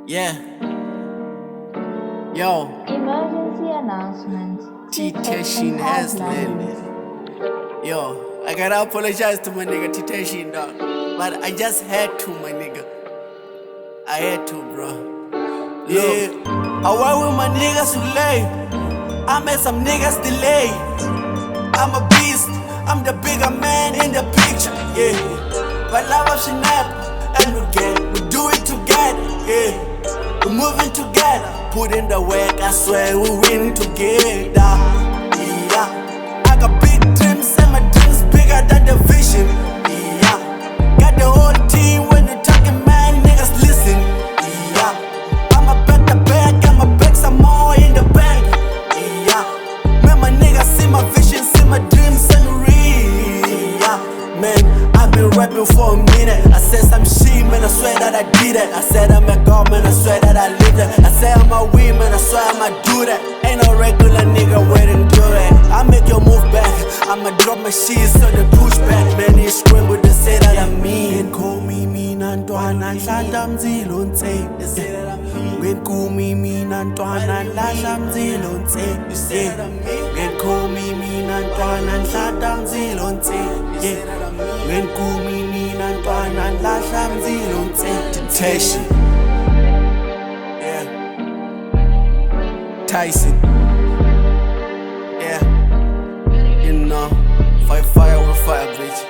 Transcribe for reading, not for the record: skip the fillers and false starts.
Yeah. Yo, Emergency announcement. Tehtection has landed. Yo, I gotta apologize to my nigga Tehtection, dog. But I just had to, my nigga. I had to, bro. Yeah. I work with my niggas who lay. I made some niggas delay. I'm a beast. I'm the bigger man in the picture. Yeah. But love of snap. And we do it together. Yeah. We're moving together. Put in the work, I swear we win together. Yeah. I got big dreams and my dreams bigger than the vision. Yeah. Got the whole team when you're talking, man, niggas listen. Yeah. I'ma back the back, I'ma back some more in the bank. Yeah. Man, my niggas see my vision, see my dreams and real. Yeah. Man, I've been rapping for a minute. I said some shit, man, I swear that I did it. I said I'm a god, man, I swear that I lived it. I said I'm a win, man, I swear I'ma do that. Ain't no regular nigga waiting to it. I make your move back, I'ma drop my shit so they push back. Man, it's Xikwembu, they say that I'm mean. Call me Nantwana, Nhlahla mzilo nse. When call me Nantwana, Nhlahla mzilo nse. When call me Nantwana, Nhlahla mzilo nse. When call me Nantwana, Nhlahla mzilo nse. Tehtection. Yeah. Tysono. Yeah. You know, fight fire with fire, bitch.